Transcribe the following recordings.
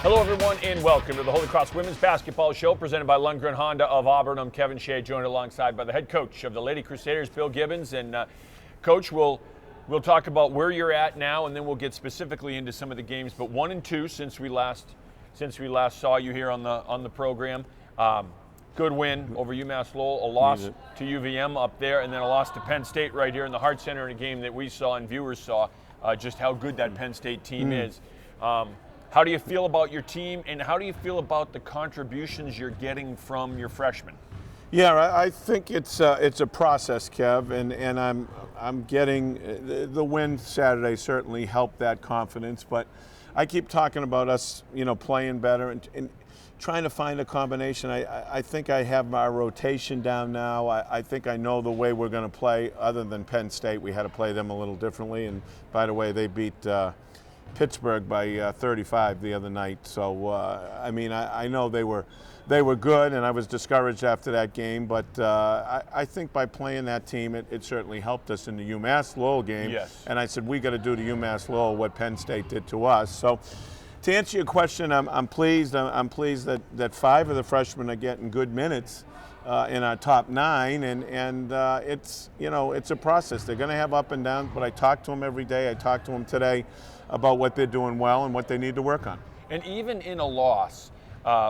Hello, everyone, and welcome to the Holy Cross Women's Basketball Show presented by Lundgren Honda of Auburn. I'm Kevin Shea, joined alongside by the head coach of the Lady Crusaders, Bill Gibbons. And Coach, we'll talk about where you're at now, and then we'll get specifically into some of the games. But 1 and 2 since we last saw you here on the program. Good win over UMass Lowell, a loss to UVM up there, and then a loss to Penn State right here in the Hart Center in a game that we saw and viewers saw just how good that Penn State team is. How do you feel about your team, and how do you feel about the contributions you're getting from your freshmen? Yeah, I think it's a process, Kev, and I'm getting the win Saturday certainly helped that confidence. But I keep talking about us, playing better and trying to find a combination. I think I have my rotation down now. I think I know the way we're going to play. Other than Penn State, we had to play them a little differently. And by the way, they beat Pittsburgh by 35 the other night. So I know they were good, and I was discouraged after that game. But I think by playing that team, it certainly helped us in the UMass Lowell game. Yes. And I said we got to do to UMass Lowell what Penn State did to us. So to answer your question, I'm pleased. I'm pleased that 5 of the freshmen are getting good minutes in our top 9, and it's a process. They're going to have up and downs, but I talk to them every day. I talk to them today about what they're doing well and what they need to work on. And even in a loss,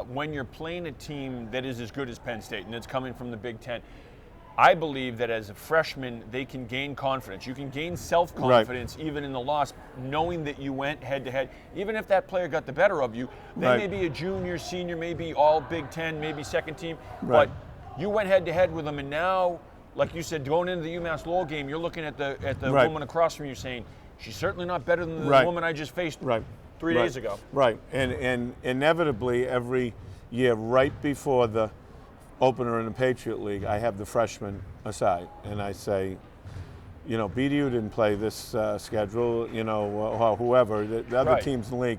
when you're playing a team that is as good as Penn State and it's coming from the Big Ten, I believe that as a freshman, they can gain confidence. You can gain self-confidence even in the loss, knowing that you went head-to-head. Even if that player got the better of you, they may be a junior, senior, maybe all Big Ten, maybe second team, but you went head-to-head with them, and now, like you said, going into the UMass Lowell game, you're looking at the woman across from you saying, she's certainly not better than the woman I just faced 3 days ago. Right, and inevitably every year right before the opener in the Patriot League, I have the freshmen aside, and I say, BDU didn't play this schedule, or whoever, the other teams in the league.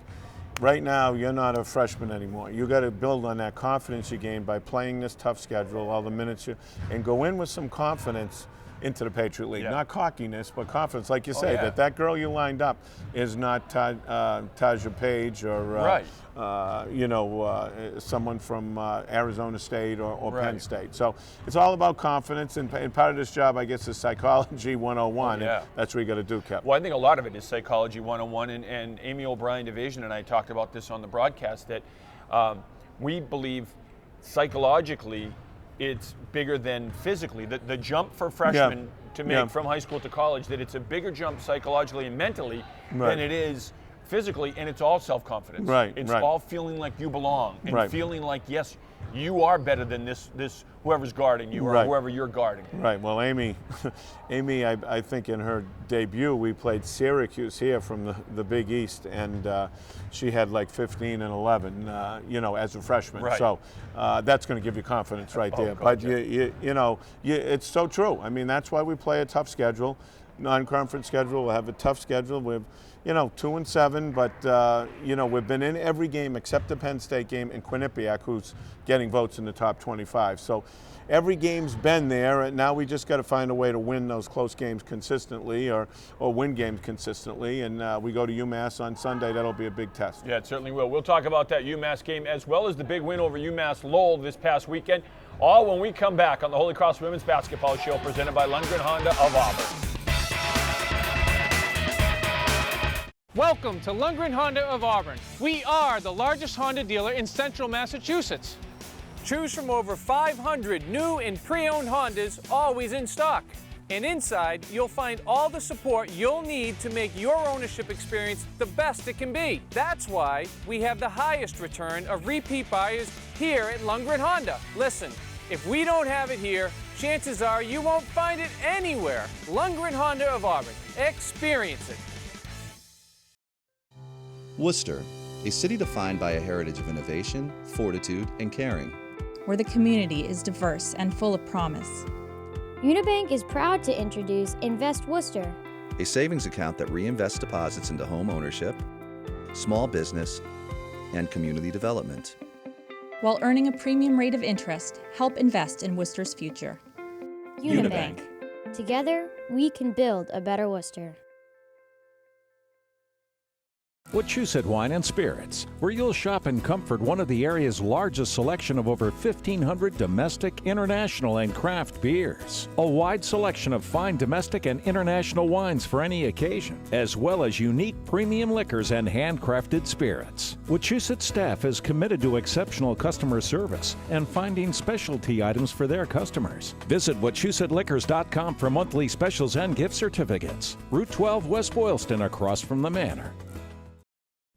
Right now, you're not a freshman anymore. You got to build on that confidence you gained by playing this tough schedule, all the minutes and go in with some confidence into the Patriot League. Not cockiness, but confidence. Like you say, that girl you lined up is not Taja Page or someone from Arizona State or Penn State. So it's all about confidence, and part of this job, I guess, is psychology 101, and that's what you got to do, Kev. Well, I think a lot of it is psychology 101, and Amy O'Brien Division and I talked about this on the broadcast, that we believe psychologically it's bigger than physically. The jump for freshmen to make from high school to college, that it's a bigger jump psychologically and mentally than it is physically, and it's all self-confidence. It's all feeling like you belong and feeling like, yes, you are better than this whoever's guarding you or whoever you're guarding. Right. Well, Amy, I think in her debut, we played Syracuse here from the Big East, and she had like 15 and 11, as a freshman. So that's going to give you confidence right there. But it's so true. I mean, that's why we play a tough schedule, non-conference schedule. We'll have a tough schedule. We've 2 and 7, but we've been in every game except the Penn State game and Quinnipiac, who's getting votes in the top 25. So every game's been there, and now we just got to find a way to win those close games consistently, or win games consistently. And we go to UMass on Sunday. That'll be a big test. Yeah, it certainly will. We'll talk about that UMass game as well as the big win over UMass Lowell this past weekend. All when we come back on the Holy Cross Women's Basketball Show presented by Lundgren Honda of Auburn. Welcome to Lundgren Honda of Auburn. We are the largest Honda dealer in central Massachusetts. Choose from over 500 new and pre-owned Hondas, always in stock. And inside, you'll find all the support you'll need to make your ownership experience the best it can be. That's why we have the highest return of repeat buyers here at Lundgren Honda. Listen, if we don't have it here, chances are you won't find it anywhere. Lundgren Honda of Auburn. Experience it. Worcester, a city defined by a heritage of innovation, fortitude, and caring. Where the community is diverse and full of promise. Unibank is proud to introduce Invest Worcester, a savings account that reinvests deposits into home ownership, small business, and community development. While earning a premium rate of interest, help invest in Worcester's future. Unibank. Together, we can build a better Worcester. Wachusett Wine and Spirits, where you'll shop in comfort one of the area's largest selection of over 1,500 domestic, international, and craft beers. A wide selection of fine domestic and international wines for any occasion, as well as unique premium liquors and handcrafted spirits. Wachusett staff is committed to exceptional customer service and finding specialty items for their customers. Visit WachusettLiquors.com for monthly specials and gift certificates. Route 12 West Boylston, across from the Manor.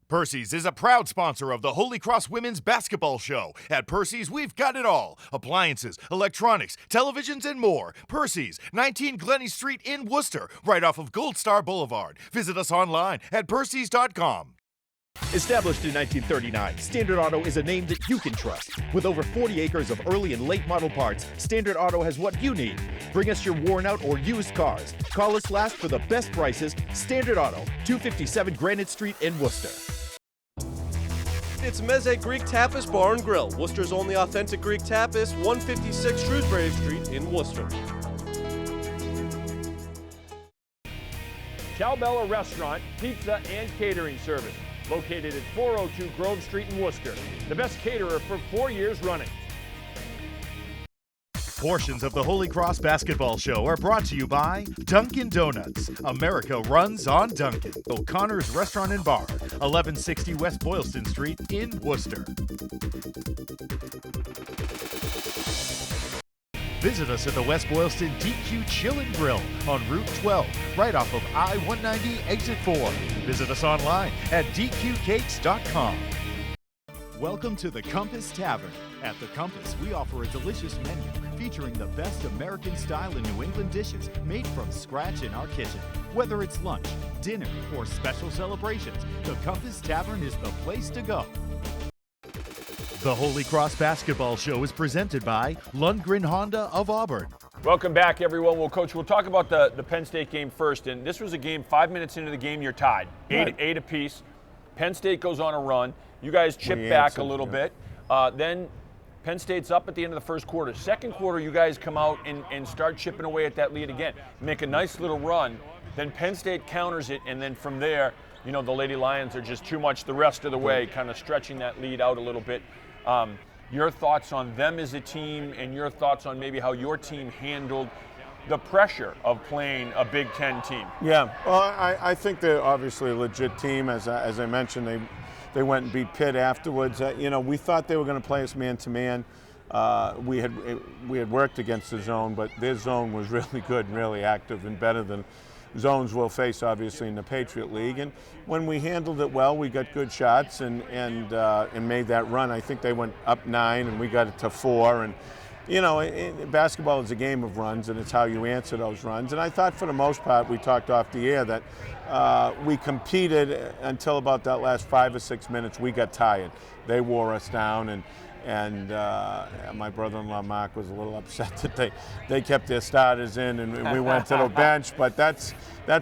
Percy's is a proud sponsor of the Holy Cross Women's Basketball Show. At Percy's, we've got it all. Appliances, electronics, televisions, and more. Percy's, 19 Glennie Street in Worcester, right off of Gold Star Boulevard. Visit us online at percys.com. Established in 1939, Standard Auto is a name that you can trust. With over 40 acres of early and late model parts, Standard Auto has what you need. Bring us your worn out or used cars. Call us last for the best prices. Standard Auto, 257 Granite Street in Worcester. It's Meze Greek Tapas Bar and Grill, Worcester's only authentic Greek tapas, 156 Shrewsbury Street in Worcester. Ciao Restaurant, Pizza and Catering Service. Located at 402 Grove Street in Worcester. The best caterer for 4 years running. Portions of the Holy Cross Basketball Show are brought to you by Dunkin' Donuts. America runs on Dunkin'. O'Connor's Restaurant and Bar, 1160 West Boylston Street in Worcester. Visit us at the West Boylston DQ Chill and Grill on Route 12, right off of I-190 Exit 4. Visit us online at dqcakes.com. Welcome to the Compass Tavern. At the Compass, we offer a delicious menu featuring the best American style and New England dishes made from scratch in our kitchen. Whether it's lunch, dinner, or special celebrations, the Compass Tavern is the place to go. The Holy Cross Basketball Show is presented by Lundgren Honda of Auburn. Welcome back, everyone. Well, Coach, we'll talk about the Penn State game first. And this was a game, 5 minutes into the game, you're tied. Eight apiece. Penn State goes on a run. You guys chip back a little bit. Then Penn State's up at the end of the first quarter. Second quarter, you guys come out and start chipping away at that lead again. Make a nice little run. Then Penn State counters it, and then from there, you know, the Lady Lions are just too much the rest of the way, kind of stretching that lead out a little bit. Your thoughts on them as a team, and your thoughts on maybe how your team handled the pressure of playing a Big Ten team? Yeah, well, I think they're obviously a legit team. As I mentioned, they went and beat Pitt afterwards. You know, we thought they were going to play us man-to-man. We had worked against the zone, but their zone was really good and really active and better than zones we'll face, obviously, in the Patriot League. And when we handled it well, we got good shots and made that run. I think they went up 9 and we got it to 4. And you know, basketball is a game of runs, and it's how you answer those runs. And I thought for the most part, we talked off the air that we competed until about that last 5 or 6 minutes. We got tired. They wore us down, and my brother-in-law Mark was a little upset that they kept their starters in and we went to the bench. But that's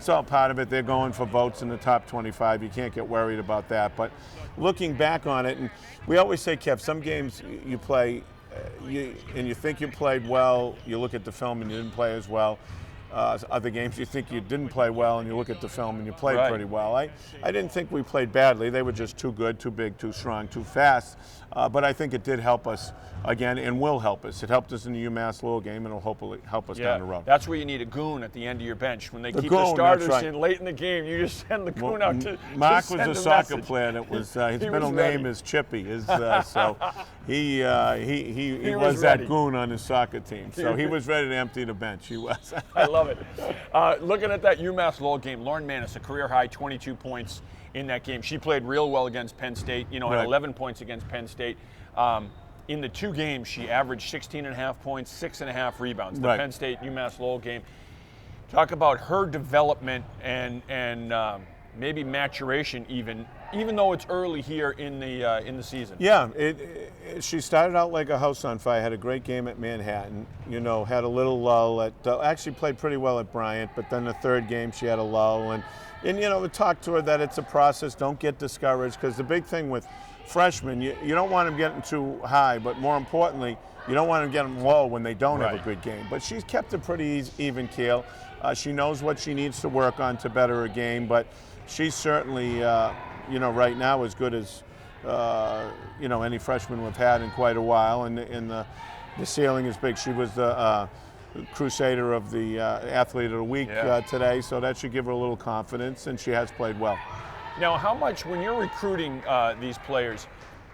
all part of it. They're going for votes in the top 25. You can't get worried about that. But looking back on it, and we always say, Kev, some games you play. You think you played well, you look at the film and you didn't play as well. Other games you think you didn't play well and you look at the film and you played pretty well. I didn't think we played badly. They were just too good, too big, too strong, too fast. But I think it did help us again and will help us. It helped us in the UMass Lowell game and it'll hopefully help us down the road. That's where you need a goon at the end of your bench. When they keep the starters in late in the game, you just send the goon out to Mark was a soccer player. That was his middle name is Chippy. So he was that goon on his soccer team. So he was ready to empty the bench. He was. I love it. Looking at that UMass Lowell game, Lauren Manis, a career high 22 points in that game. She played real well against Penn State, had 11 points against Penn State. In the 2 games, she averaged 16.5 points, 6.5 rebounds. The Penn State UMass Lowell game. Talk about her development and maybe maturation even though it's early here in the season. Yeah, she started out like a house on fire. Had a great game at Manhattan. Had a little lull at. Actually played pretty well at Bryant, but then the 3rd game she had a lull and we talked to her that it's a process. Don't get discouraged, because the big thing with freshmen, you don't want them getting too high, but more importantly, you don't want them getting low when they don't have a good game. But she's kept a pretty even keel. She knows what she needs to work on to better her game, but she's certainly right now as good as any freshman we've had in quite a while, and the ceiling is big. She was the Crusader of the Athlete of the Week today, so that should give her a little confidence, and she has played well. Now, how much, when you're recruiting these players,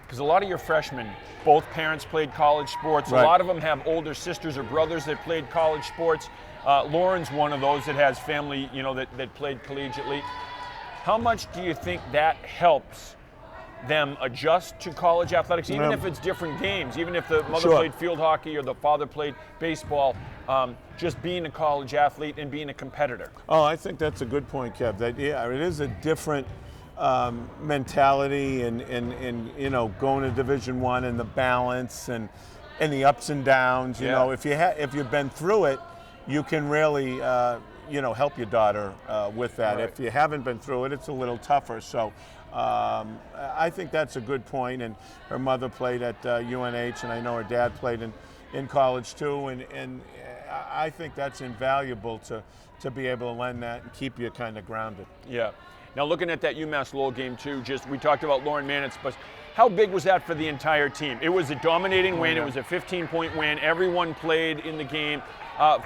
because a lot of your freshmen, both parents played college sports, right. A lot of them have older sisters or brothers that played college sports. Lauren's one of those that has family, that played collegiately. How much do you think that helps them adjust to college athletics, even if it's different games, even if the mother played field hockey or the father played baseball, just being a college athlete and being a competitor? Oh, I think that's a good point, Kev. That it is a different mentality and going to Division I and the balance and the ups and downs. You know, if you've been through it, you can really help your daughter with that. Right. If you haven't been through it, it's a little tougher. So I think that's a good point. And her mother played at UNH, and I know her dad played in college too. And I think that's invaluable to be able to lend that and keep you kind of grounded. Yeah. Now, looking at that UMass Lowell game too, we talked about Lauren Manitz, but how big was that for the entire team? It was a dominating win. It was a 15-point win. Everyone played in the game.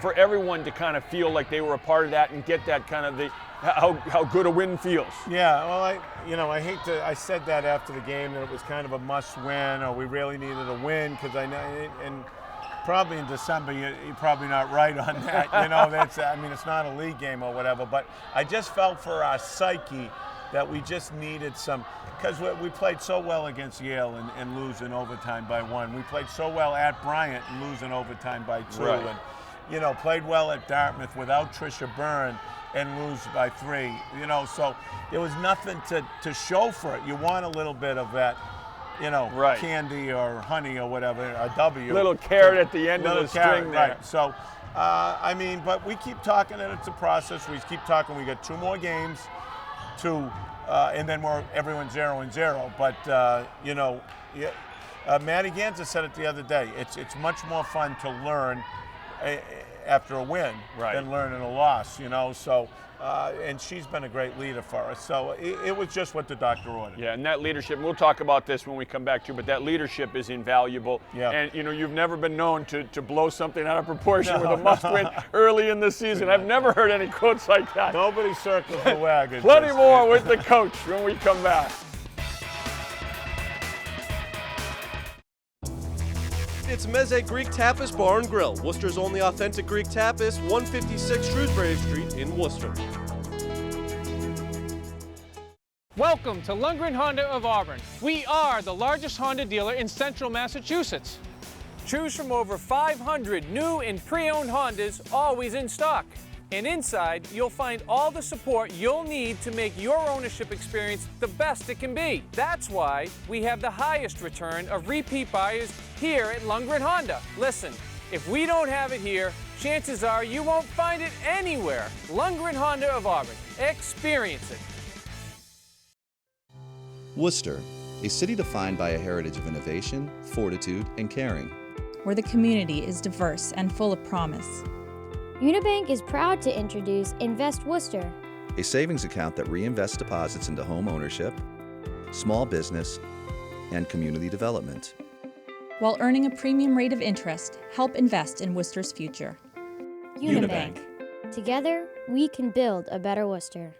For everyone to kind of feel like they were a part of that and get that kind of how good a win feels. Yeah, well, I hate to. I said that after the game that it was kind of a must-win, or we really needed a win, because I know, and probably in December you're probably not right on that. It's not a league game or whatever, but I just felt for our psyche that we just needed some, because we played so well against Yale and lose in overtime by 1. We played so well at Bryant and lose in overtime by 2. Right. And played well at Dartmouth without Tricia Byrne and lose by 3. So there was nothing to show for it. You want a little bit of that, right. candy or honey or whatever, a W. Little carrot at the end of the string there. Right. So, but we keep talking, and it's a process. We keep talking. We got 2 more games and then everyone's 0-0. But, Maddie Ganser said it the other day. It's much more fun to learn after a win than learning a loss, So, and she's been a great leader for us. So it was just what the doctor ordered. Yeah, and that leadership, we'll talk about this when we come back to, but that leadership is invaluable. Yeah. And, you've never been known to blow something out of proportion with a must-win early in the season. I've never heard any quotes like that. Nobody circles the wagon. Plenty more with the coach when we come back. It's Meze Greek Tapas Bar and Grill, Worcester's only authentic Greek tapas, 156 Shrewsbury Street in Worcester. Welcome to Lundgren Honda of Auburn. We are the largest Honda dealer in central Massachusetts. Choose from over 500 new and pre-owned Hondas, always in stock. And inside, you'll find all the support you'll need to make your ownership experience the best it can be. That's why we have the highest return of repeat buyers here at Lundgren Honda. Listen, if we don't have it here, chances are you won't find it anywhere. Lundgren Honda of Auburn. Experience it. Worcester, a city defined by a heritage of innovation, fortitude, and caring. Where the community is diverse and full of promise. Unibank is proud to introduce Invest Worcester, A savings account that reinvests deposits into home ownership, small business, and community development. While earning a premium rate of interest, help invest in Worcester's future. Unibank. Together, we can build a better Worcester.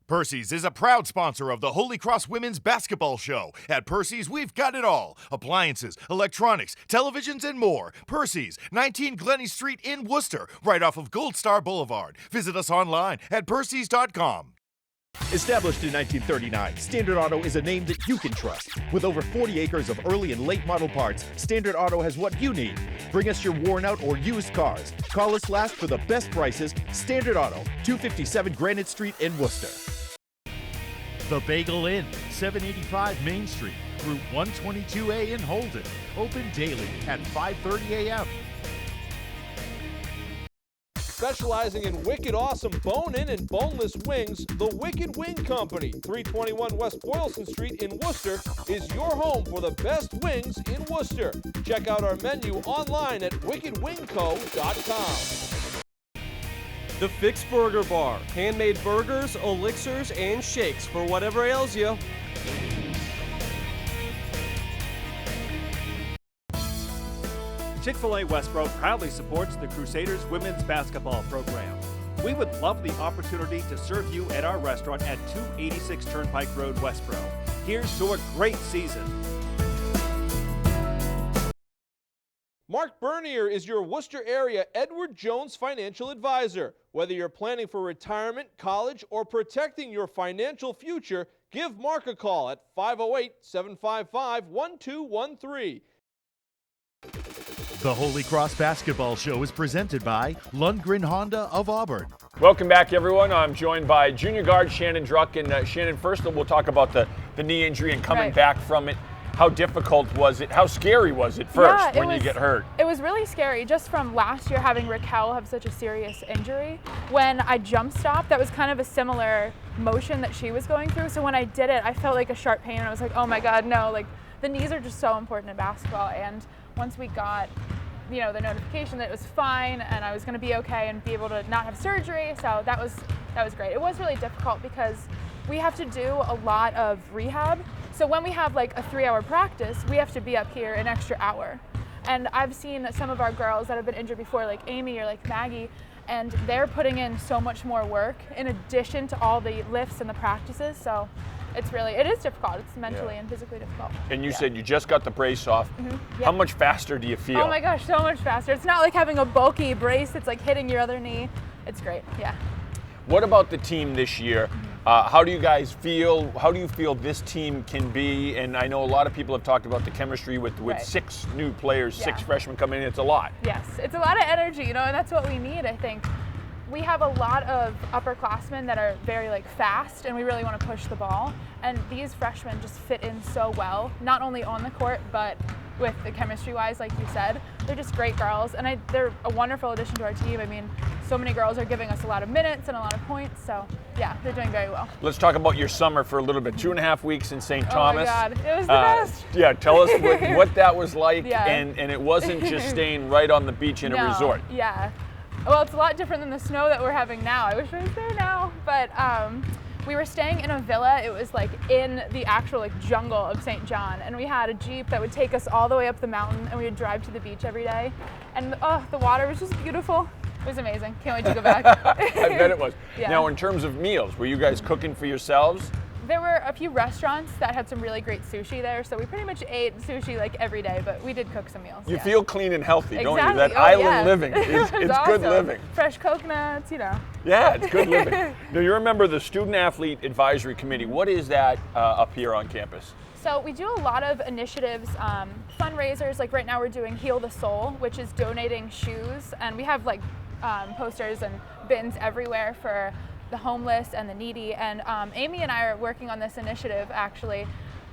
Percy's is a proud sponsor of the Holy Cross Women's Basketball Show. At Percy's, we've got it all. Appliances, electronics, televisions, and more. Percy's, 19 Glennie Street in Worcester, right off of Gold Star Boulevard. Visit us online at percys.com. Established in 1939, Standard Auto is a name that you can trust. With over 40 acres of early and late model parts, Standard Auto has what you need. Bring us your worn out or used cars. Call us last for the best prices. Standard Auto, 257 Granite Street in Worcester. The Bagel Inn, 785 Main Street, Route 122A in Holden. Open daily at 5:30 a.m. Specializing in wicked awesome bone-in and boneless wings, the Wicked Wing Company, 321 West Boylston Street in Worcester, is your home for the best wings in Worcester. Check out our menu online at wickedwingco.com. The Fix Burger Bar. Handmade burgers, elixirs, and shakes for whatever ails you. Chick-fil-A Westboro proudly supports the Crusaders women's basketball program. We would love the opportunity to serve you at our restaurant at 286 Turnpike Road, Westboro. Here's to a great season. Mark Bernier is your Worcester area Edward Jones financial advisor. Whether you're planning for retirement, college, or protecting your financial future, give Mark a call at 508-755-1213. The Holy Cross Basketball Show is presented by Lundgren Honda of Auburn. Welcome back, everyone. I'm joined by junior guard Shannon Druck. And Shannon, first we'll talk about the knee injury and coming back from it. How difficult was it? How scary was it first when you get hurt? It was really scary just from last year having Raquel have such a serious injury. When I jump stopped, that was kind of a similar motion that she was going through. So when I did it, I felt like a sharp pain and I was like, oh my God, no. Like the knees are just so important in basketball. And once we got, the notification that it was fine and I was going to be okay and be able to not have surgery, so that was great. It was really difficult because we have to do a lot of rehab. So when we have like a 3-hour practice, we have to be up here an extra hour. And I've seen some of our girls that have been injured before, like Amy or like Maggie, and they're putting in so much more work in addition to all the lifts and the practices. So it is difficult. It's mentally and physically difficult. And you said you just got the brace off. Mm-hmm. How much faster do you feel? Oh my gosh, so much faster. It's not like having a bulky brace that's like hitting your other knee. It's great, yeah. What about the team this year? How do you guys feel? How do you feel this team can be? And I know a lot of people have talked about the chemistry with 6 new players, 6 freshmen coming in. It's a lot. Yes, it's a lot of energy, and that's what we need, I think. We have a lot of upperclassmen that are very fast, and we really want to push the ball. And these freshmen just fit in so well, not only on the court, but with the chemistry-wise, like you said. They're just great girls, and they're a wonderful addition to our team. I mean, so many girls are giving us a lot of minutes and a lot of points, so yeah, they're doing very well. Let's talk about your summer for a little bit. 2.5 weeks in St. Thomas. Oh my God, it was the best. Yeah, tell us what that was like, and it wasn't just staying right on the beach in a resort. Yeah. Well, it's a lot different than the snow that we're having now. I wish I was there now, but we were staying in a villa. It was in the actual jungle of St. John, and we had a Jeep that would take us all the way up the mountain, and we would drive to the beach every day. And the water was just beautiful. It was amazing. Can't wait to go back. I bet it was. Yeah. Now, in terms of meals, were you guys cooking for yourselves? There were a few restaurants that had some really great sushi there, so we pretty much ate sushi every day, but we did cook some meals. You feel clean and healthy, don't you? That Oh, island living, it's awesome. good living. Fresh coconuts, Yeah, it's good living. Now, you remember the Student Athlete Advisory Committee. What is that up here on campus? So we do a lot of initiatives, fundraisers. Like right now we're doing Heal the Soul, which is donating shoes, and we have posters and bins everywhere for the homeless and the needy. And Amy and I are working on this initiative actually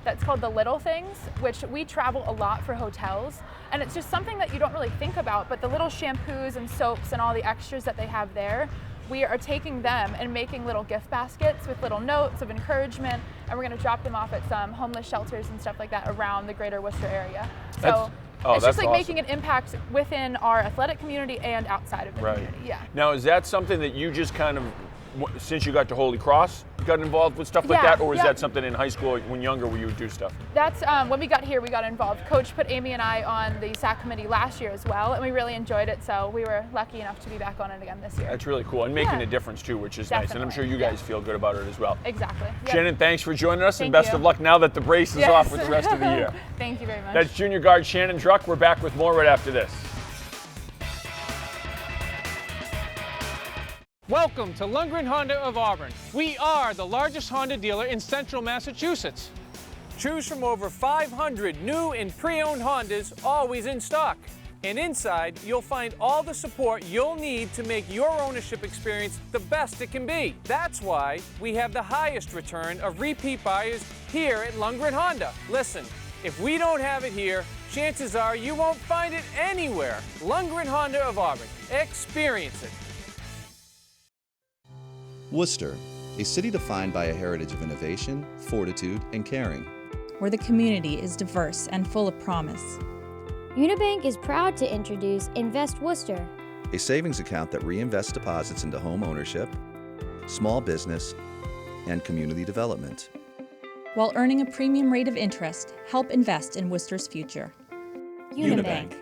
that's called The Little Things, which we travel a lot for hotels. And it's just something that you don't really think about, but the little shampoos and soaps and all the extras that they have there, we are taking them and making little gift baskets with little notes of encouragement, and we're going to drop them off at some homeless shelters and stuff like that around the greater Worcester area. So it's just awesome. making an impact within our athletic community and outside of the community. Yeah. Now, is that something that you just kind of, since you got to Holy Cross, got involved with stuff like that, or was that something in high school when younger where you would do stuff? That's when we got here, we got involved. Coach put Amy and I on the SAC committee last year as well, and we really enjoyed it, so we were lucky enough to be back on it again this year. That's really cool, and making a difference too, which is nice, and I'm sure you guys feel good about it as well. Exactly. Shannon, thanks for joining us, and best of luck now that the brace is off with the rest of the year. Thank you very much. That's junior guard Shannon Druck. We're back with more right after this. Welcome to Lundgren Honda of Auburn. We are the largest Honda dealer in central Massachusetts. Choose from over 500 new and pre-owned Hondas, always in stock. And inside, you'll find all the support you'll need to make your ownership experience the best it can be. That's why we have the highest return of repeat buyers here at Lundgren Honda. Listen, if we don't have it here, chances are you won't find it anywhere. Lundgren Honda of Auburn. Experience it. Worcester, a city defined by a heritage of innovation, fortitude, and caring. Where the community is diverse and full of promise. Unibank is proud to introduce Invest Worcester, a savings account that reinvests deposits into home ownership, small business, and community development. While earning a premium rate of interest, help invest in Worcester's future. Unibank.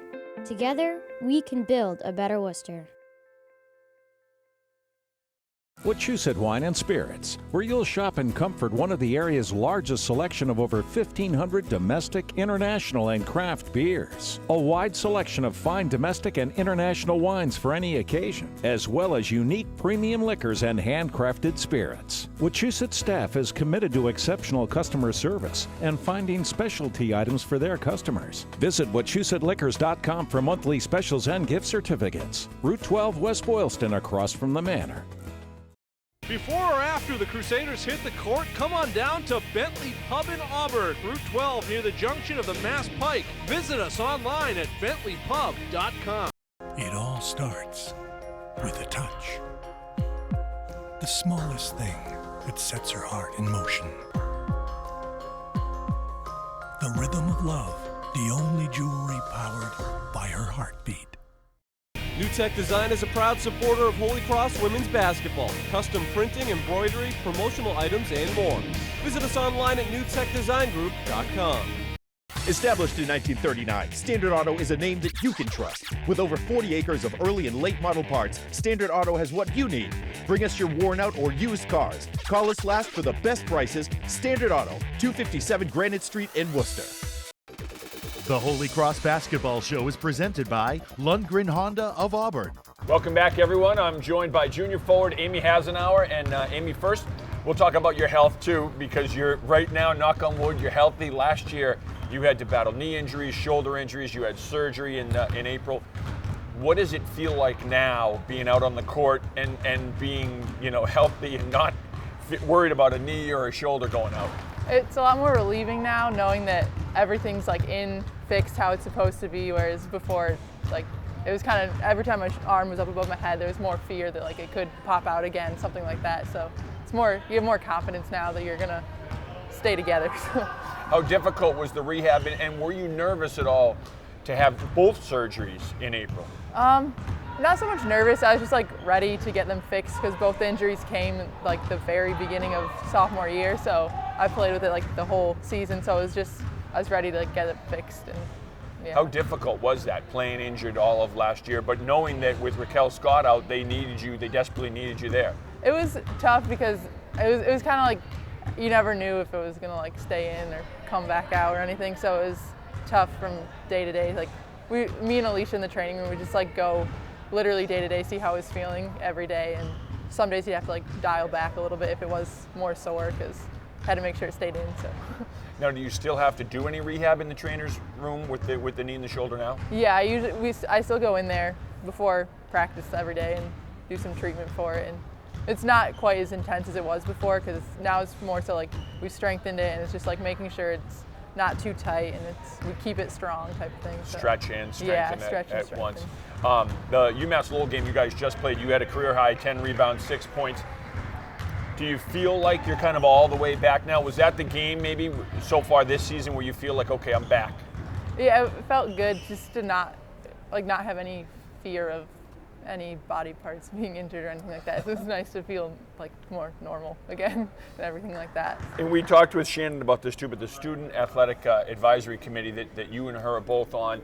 Together, we can build a better Worcester. Wachusett Wine and Spirits, where you'll shop in comfort one of the area's largest selection of over 1,500 domestic, international, and craft beers. A wide selection of fine domestic and international wines for any occasion, as well as unique premium liquors and handcrafted spirits. Wachusett staff is committed to exceptional customer service and finding specialty items for their customers. Visit WachusettLiquors.com for monthly specials and gift certificates. Route 12 West Boylston, across from the Manor. Before or after the Crusaders hit the court, come on down to Bentley Pub in Auburn, Route 12 near the junction of the Mass Pike. Visit us online at bentleypub.com. It all starts with a touch. The smallest thing that sets her heart in motion. The rhythm of love, the only jewelry powered by her heartbeat. New Tech Design is a proud supporter of Holy Cross women's basketball. Custom printing, embroidery, promotional items, and more. Visit us online at newtechdesignGroup.com. Established in 1939, Standard Auto is a name that you can trust. With over 40 acres of early and late model parts, Standard Auto has what you need. Bring us your worn out or used cars. Call us last for the best prices. Standard Auto, 257 Granite Street in Worcester. The Holy Cross Basketball Show is presented by Lundgren Honda of Auburn. Welcome back, everyone. I'm joined by junior forward Amy Hasenauer. And Amy, first, we'll talk about your health, too, because you're right now, knock on wood, you're healthy. Last year, you had to battle knee injuries, shoulder injuries. You had surgery in April. What does it feel like now, being out on the court and being, healthy and not worried about a knee or a shoulder going out? It's a lot more relieving now, knowing that everything's fixed how it's supposed to be, whereas before, it was kind of, every time my arm was up above my head, there was more fear that it could pop out again, something like that. So it's more, you have more confidence now that you're gonna stay together. How difficult was the rehab, and were you nervous at all to have both surgeries in April? Not so much nervous. I was just ready to get them fixed because both the injuries came the very beginning of sophomore year. So I played with it the whole season. So I was ready to get it fixed. And yeah. How difficult was that, playing injured all of last year, but knowing that with Raquel Scott out, they desperately needed you there? It was tough because it was kind of you never knew if it was gonna stay in or come back out or anything. So it was tough from day to day. Me and Alicia in the training room, we just go literally day to day, see how I was feeling every day, and some days you have to dial back a little bit if it was more sore because I had to make sure it stayed in. So. Now, do you still have to do any rehab in the trainer's room with the knee and the shoulder now? Yeah, I still go in there before practice every day and do some treatment for it, and it's not quite as intense as it was before because now it's more so we strengthened it, and it's just making sure it's not too tight and we keep it strong type of thing. So. Stretch and strengthen at once. strengthen. The UMass Lowell game you guys just played, you had a career high 10 rebounds, 6 points. Do you feel like you're kind of all the way back now? Was that the game maybe so far this season where you feel okay, I'm back? Yeah, it felt good just to not have any fear of any body parts being injured or anything like that. It was nice to feel more normal again and everything like that. And we talked with Shannon about this too, but the Student Athletic Advisory Committee that you and her are both on,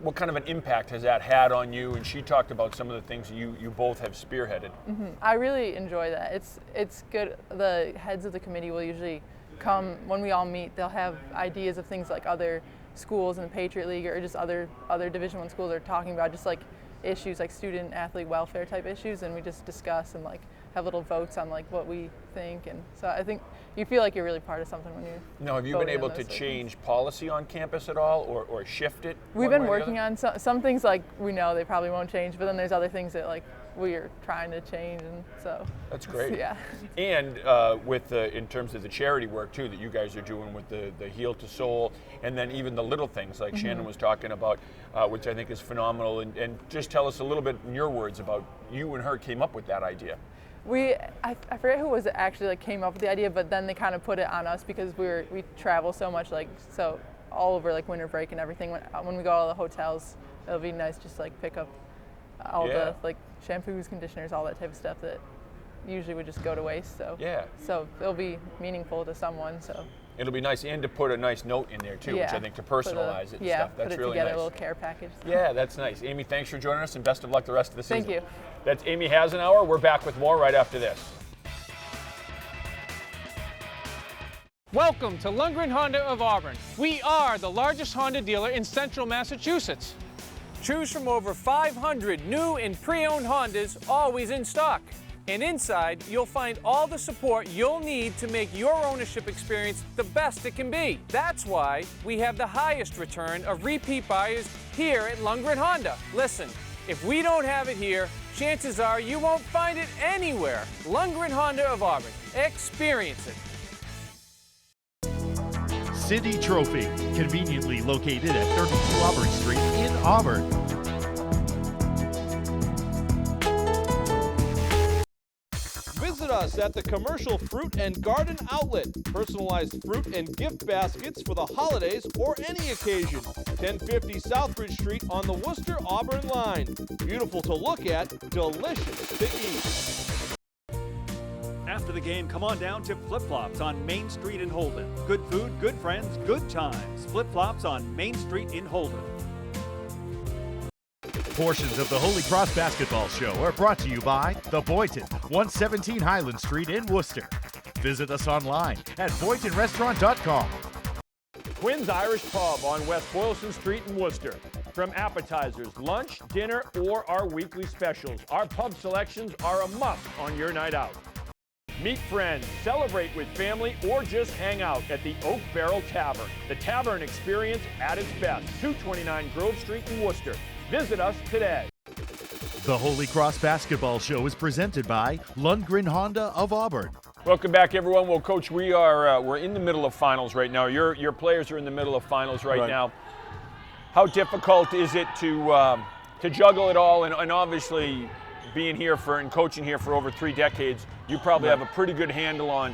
what kind of an impact has that had on you? And she talked about some of the things you both have spearheaded. Mm-hmm. I really enjoy that. It's good. The heads of the committee will usually come when we all meet. They'll have ideas of things other schools in the Patriot League or just other Division I schools are talking about, just issues student athlete welfare type issues, and we just discuss and have little votes on what we think. And so I think you feel you're really part of something when you're Now, have you been able to change policy on campus at all or shift it? We've been working on some things we know they probably won't change, but then there's other things that we're trying to change, and so that's great. Yeah. And with in terms of the charity work too that you guys are doing with the Heel to Soul, and then even the little things like Shannon was talking about, which I think is phenomenal. And just tell us a little bit in your words about you and her came up with that idea. I forget who was actually came up with the idea, but then they kind of put it on us because we travel so much, so all over like winter break and everything. When we go to all the hotels, it'll be nice just to like pick up all the like shampoos, conditioners, all that type of stuff that usually would just go to waste. So so it'll be meaningful to someone. So it'll be nice, and to put a nice note in there too, which I think to personalize it and stuff. That's put it really together, nice. a little care package. Yeah, that's nice. Amy, thanks for joining us, and best of luck the rest of the season. Thank you. That's Amy Hasenauer. We're back with more right after this. Welcome to Lundgren Honda of Auburn. We are the largest Honda dealer in central Massachusetts. Choose from over 500 new and pre-owned Hondas, always in stock. And inside, you'll find all the support you'll need to make your ownership experience the best it can be. That's why we have the highest return of repeat buyers here at Lundgren Honda. Listen, if we don't have it here, chances are you won't find it anywhere. Lundgren Honda of Auburn. Experience it. City Trophy, conveniently located at 32 Auburn Street in Auburn. Visit us at the Commercial Fruit and Garden Outlet. Personalized fruit and gift baskets for the holidays or any occasion. 1050 Southbridge Street on the Worcester-Auburn line. Beautiful to look at, delicious to eat. After the game, come on down to Flip Flops on Main Street in Holden. Good food, good friends, good times. Flip Flops on Main Street in Holden. Portions of the Holy Cross Basketball Show are brought to you by The Boynton, 117 Highland Street in Worcester. Visit us online at boyntonrestaurant.com. Quinn's Irish Pub on West Boylston Street in Worcester. From appetizers, lunch, dinner, or our weekly specials, our pub selections are a must on your night out. Meet friends, celebrate with family, or just hang out at the Oak Barrel Tavern. The Tavern experience at its best. 229 Grove Street in Worcester. Visit us today. The Holy Cross Basketball Show is presented by Lundgren Honda of Auburn. Welcome back, everyone. Well, Coach, we're in the middle of finals right now. Your players are in the middle of finals right now. How difficult is it to juggle it all? And obviously, being here and coaching here for over 3 decades, you probably have a pretty good handle on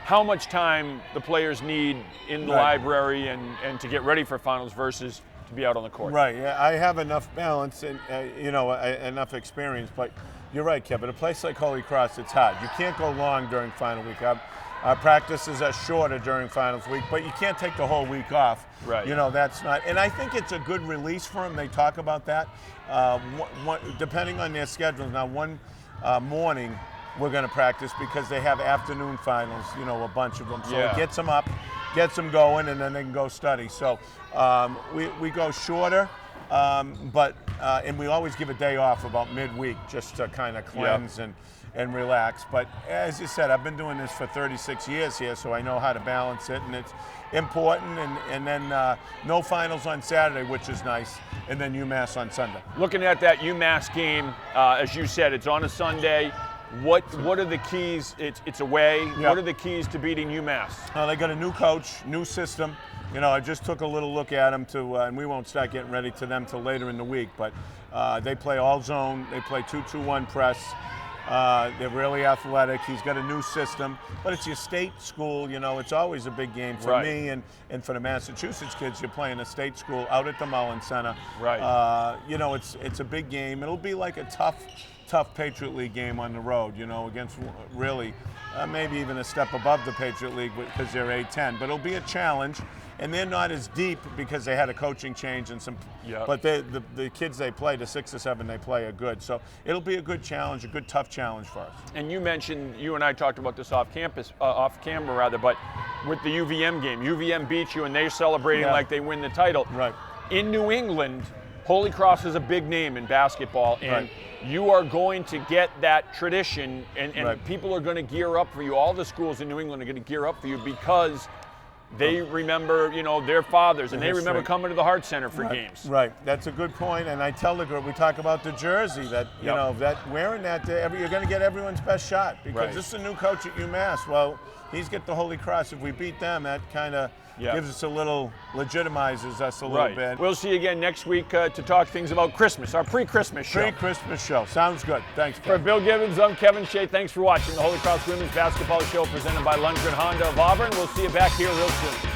how much time the players need in the library and to get ready for finals versus to be out on the court. Right. Yeah, I have enough balance and enough experience. But you're right, Kevin. A place like Holy Cross, it's hard. You can't go long during final week. Our practices are shorter during finals week, but you can't take the whole week off. Right. That's not. And I think it's a good release for them. They talk about that. Depending on their schedules. Now, one morning we're going to practice because they have afternoon finals. A bunch of them. So it gets them up, gets them going, and then they can go study. So we go shorter, and we always give a day off about midweek just to kind of cleanse and relax. But as you said, I've been doing this for 36 years here, so I know how to balance it, and it's important. And then no finals on Saturday, which is nice, and then UMass on Sunday. Looking at that UMass game, as you said, it's on a Sunday. What are the keys? It's away. What are the keys to beating UMass? They got a new coach, new system. I just took a little look at them and we won't start getting ready to them till later in the week. But they play all zone. They play 2-2-1 press. They're really athletic. He's got a new system, but it's your state school. It's always a big game for me and for the Massachusetts kids. You're playing a state school out at the Mullins Center. Right. It's a big game. It'll be like a tough Patriot League game on the road, against really maybe even a step above the Patriot League because they're A-10. But it'll be a challenge, and they're not as deep because they had a coaching change and some. But the kids they play, the 6 or 7 they play, are good. So it'll be a good challenge, a good tough challenge for us. And you mentioned, you and I talked about this off camera, but with the UVM game, UVM beat you and they're celebrating like they win the title. Right. In New England, Holy Cross is a big name in basketball, and you are going to get that tradition, and people are going to gear up for you. All the schools in New England are going to gear up for you because they remember, their fathers, and they remember coming to the Hart Center for games. Right. That's a good point. And I tell the group, we talk about the jersey that that wearing that you're going to get everyone's best shot because this is a new coach at UMass. Well, he's got the Holy Cross. If we beat them, that kind of gives us legitimizes us a little bit. We'll see you again next week to talk things about Christmas, our pre-Christmas show. Pre-Christmas show. Sounds good. Thanks, Kevin. For Bill Gibbons, I'm Kevin Shea. Thanks for watching the Holy Cross Women's Basketball Show presented by Lundgren Honda of Auburn. We'll see you back here real soon.